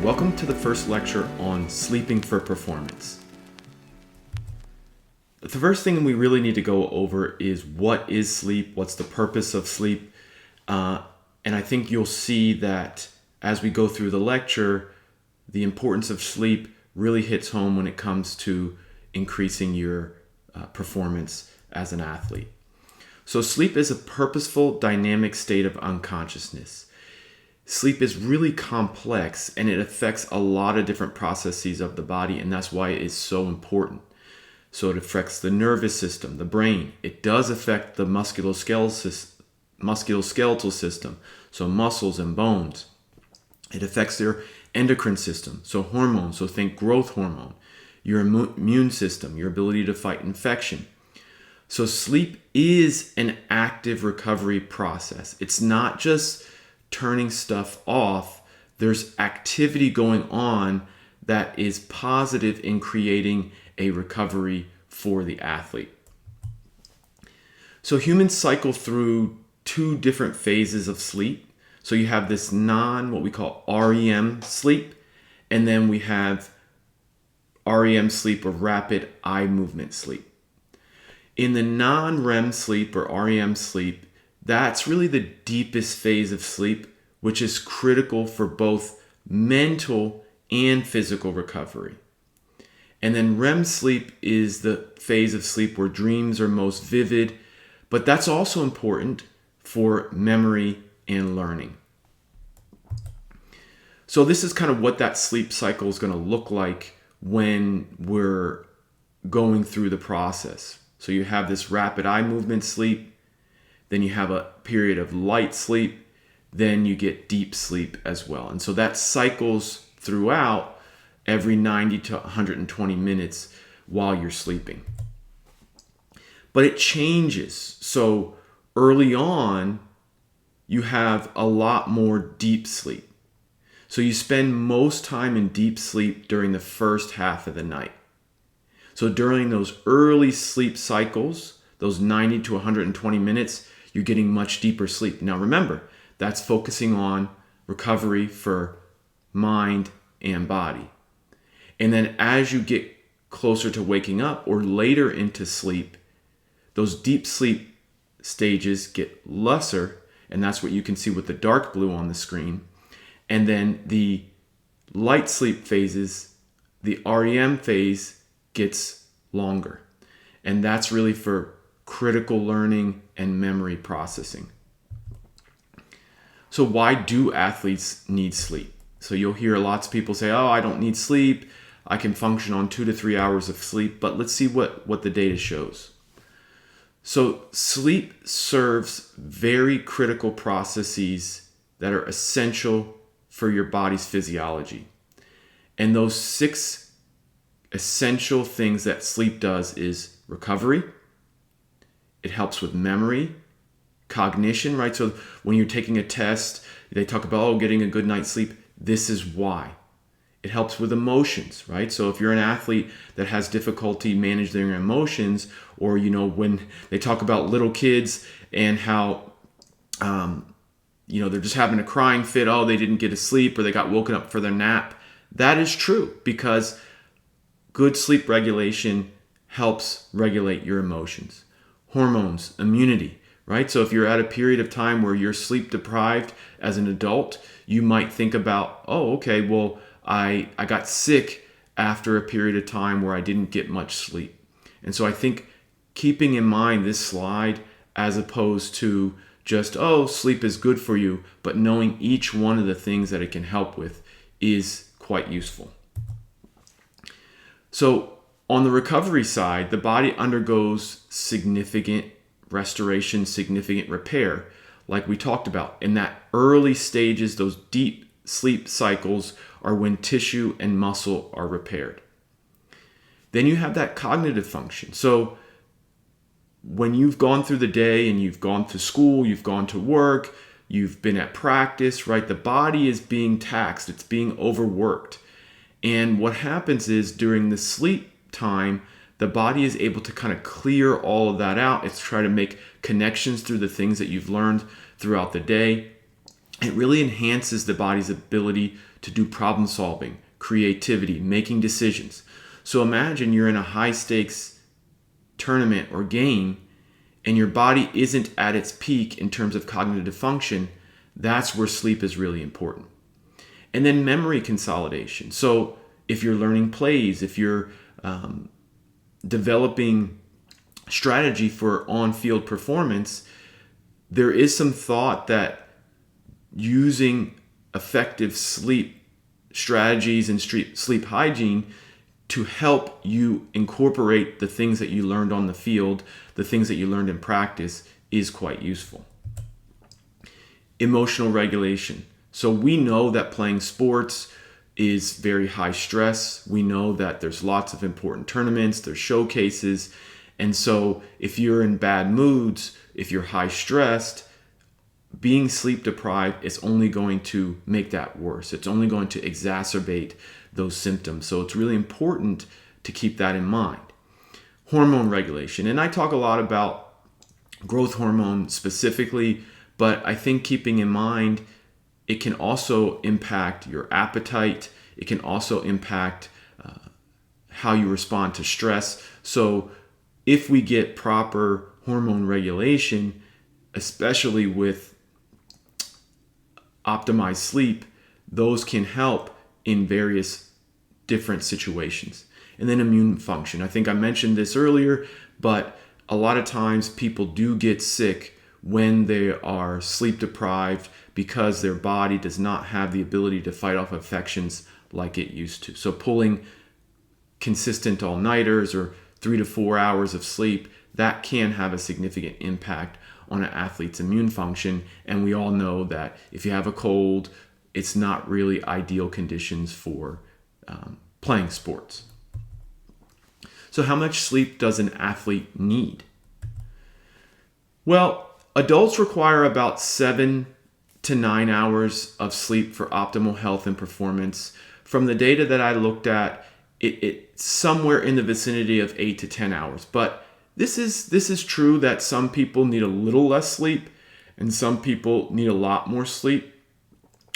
Welcome to the first lecture on sleeping for performance. The first thing we really need to go over is what is sleep, what's the purpose of sleep, and I think you'll see that as we go through the lecture, the importance of sleep really hits home when it comes to increasing your performance as an athlete. So sleep is a purposeful, dynamic state of unconsciousness. Sleep is really complex and it affects a lot of different processes of the body, and that's why it is so important. So it affects the nervous system, the brain. It does affect the musculoskeletal system, so muscles and bones. It affects your endocrine system, so hormones, so think growth hormone, your immune system, your ability to fight infection. So sleep is an active recovery process. It's not just turning stuff off. There's activity going on that is positive in creating a recovery for the athlete. So humans cycle through two different phases of sleep. So you have this what we call REM sleep, and then we have REM sleep or rapid eye movement sleep. In the non-REM sleep or REM sleep, that's really the deepest phase of sleep, which is critical for both mental and physical recovery. And then REM sleep is the phase of sleep where dreams are most vivid, but that's also important for memory and learning. So this is kind of what that sleep cycle is going to look like when we're going through the process. So you have this rapid eye movement sleep, then you have a period of light sleep, then you get deep sleep as well. And so that cycles throughout every 90 to 120 minutes while you're sleeping. But it changes. So early on, you have a lot more deep sleep. So you spend most time in deep sleep during the first half of the night. So during those early sleep cycles, those 90 to 120 minutes, you're getting much deeper sleep. Now remember, that's focusing on recovery for mind and body. And then as you get closer to waking up or later into sleep, those deep sleep stages get lesser, and that's what you can see with the dark blue on the screen. And then the light sleep phases, the REM phase, gets longer. And that's really for critical learning and memory processing. So why do athletes need sleep? So you'll hear lots of people say, oh, I don't need sleep. I can function on 2 to 3 hours of sleep. But let's see what the data shows. So sleep serves very critical processes that are essential for your body's physiology. And those 6 essential things that sleep does is recovery. It helps with memory, cognition, right? So when you're taking a test, they talk about, getting a good night's sleep. This is why. It helps with emotions, right? So if you're an athlete that has difficulty managing their emotions, or, when they talk about little kids and how, they're just having a crying fit, they didn't get to sleep or they got woken up for their nap. That is true because good sleep regulation helps regulate your emotions. Hormones, immunity, right? So if you're at a period of time where you're sleep deprived as an adult, you might think about, I got sick after a period of time where I didn't get much sleep. And so I think keeping in mind this slide as opposed to just, sleep is good for you, but knowing each one of the things that it can help with is quite useful. So on the recovery side, the body undergoes significant restoration, significant repair, like we talked about. In that early stages, those deep sleep cycles are when tissue and muscle are repaired. Then you have that cognitive function. So when you've gone through the day and you've gone to school, you've gone to work, you've been at practice, right? The body is being taxed. It's being overworked. And what happens is during the sleep time, the body is able to kind of clear all of that out. It's trying to make connections through the things that you've learned throughout the day. It really enhances the body's ability to do problem solving, creativity, making decisions. So imagine you're in a high stakes tournament or game and your body isn't at its peak in terms of cognitive function. That's where sleep is really important. And then memory consolidation. So if you're learning plays, if you're developing strategy for on-field performance, there is some thought that using effective sleep strategies and sleep hygiene to help you incorporate the things that you learned on the field, the things that you learned in practice, is quite useful. Emotional regulation. So we know that playing sports is very high stress. We know that there's lots of important tournaments, there's showcases. And so if you're in bad moods, if you're high stressed, being sleep deprived is only going to make that worse. It's only going to exacerbate those symptoms. So it's really important to keep that in mind. Hormone regulation. And I talk a lot about growth hormone specifically, but I think keeping in mind it can also impact your appetite. It can also impact how you respond to stress. So if we get proper hormone regulation, especially with optimized sleep, those can help in various different situations. And then immune function. I think I mentioned this earlier, but a lot of times people do get sick when they are sleep deprived because their body does not have the ability to fight off infections like it used to. So pulling consistent all-nighters or 3 to 4 hours of sleep, that can have a significant impact on an athlete's immune function. And we all know that if you have a cold, it's not really ideal conditions for playing sports. So how much sleep does an athlete need? Well, adults require about 7 to 9 hours of sleep for optimal health and performance. From the data that I looked at, it's somewhere in the vicinity of 8 to 10 hours. But this is true that some people need a little less sleep and some people need a lot more sleep,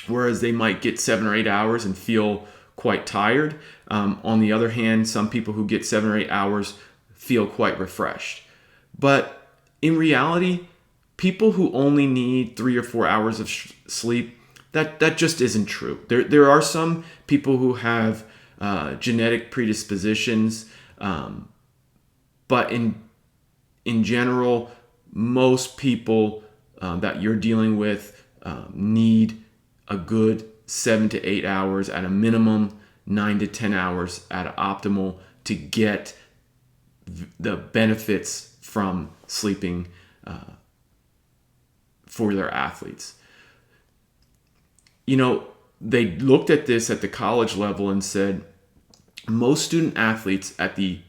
whereas they might get 7 or 8 hours and feel quite tired. On the other hand, some people who get 7 or 8 hours feel quite refreshed. But in reality, people who only need 3 or 4 hours of sleep, that just isn't true. There are some people who have genetic predispositions, but in general, most people that you're dealing with need a good 7 to 8 hours at a minimum, 9 to 10 hours at optimal to get the benefits from sleeping for their athletes. You know, they looked at this at the college level and said most student athletes at the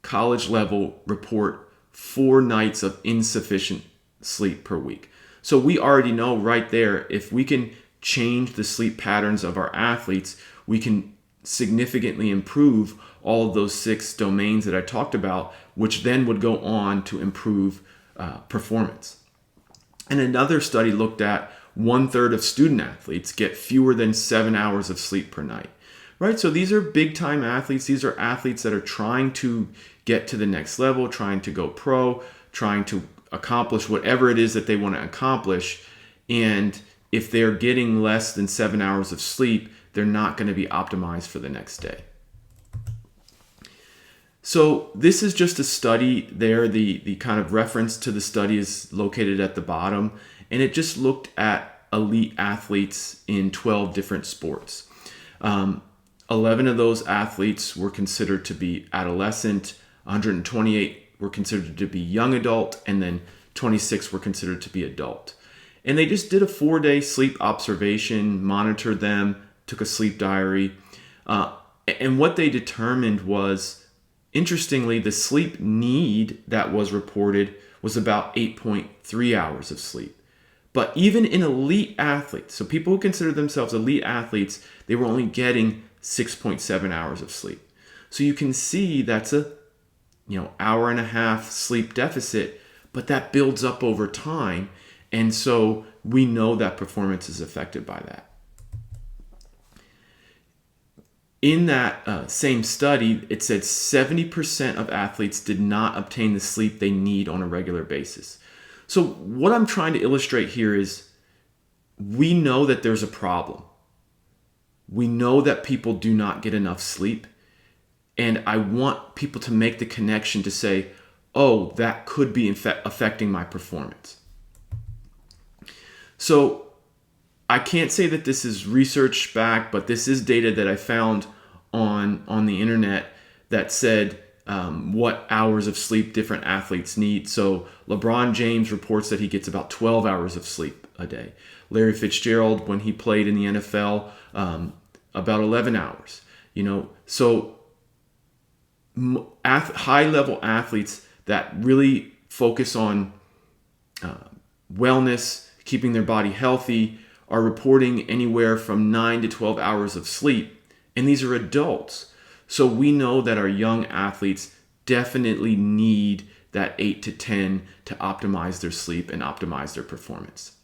college level report 4 nights of insufficient sleep per week. So we already know right there, if we can change the sleep patterns of our athletes, we can significantly improve all of those 6 domains that I talked about, which then would go on to improve performance. And another study looked at 1/3 of student athletes get fewer than 7 hours of sleep per night, right? So these are big time athletes. These are athletes that are trying to get to the next level, trying to go pro, trying to accomplish whatever it is that they want to accomplish. And if they're getting less than 7 hours of sleep, they're not going to be optimized for the next day. So this is just a study there. The kind of reference to the study is located at the bottom. And it just looked at elite athletes in 12 different sports. 11 of those athletes were considered to be adolescent, 128 were considered to be young adult, and then 26 were considered to be adult. And they just did a 4-day sleep observation, monitored them, took a sleep diary. And what they determined was, interestingly, the sleep need that was reported was about 8.3 hours of sleep. But even in elite athletes, so people who consider themselves elite athletes, they were only getting 6.7 hours of sleep. So you can see that's a hour and a half sleep deficit, but that builds up over time. And so we know that performance is affected by that. In that same study, it said 70% of athletes did not obtain the sleep they need on a regular basis. So what I'm trying to illustrate here is we know that there's a problem. We know that people do not get enough sleep. And I want people to make the connection to say, oh, that could be affecting my performance. So I can't say that this is research back, but this is data that I found on the internet that said what hours of sleep different athletes need. So LeBron James reports that he gets about 12 hours of sleep a day. Larry Fitzgerald, when he played in the NFL, about 11 hours. So high-level athletes that really focus on wellness, keeping their body healthy, are reporting anywhere from 9 to 12 hours of sleep. And these are adults. So we know that our young athletes definitely need that 8 to 10 to optimize their sleep and optimize their performance.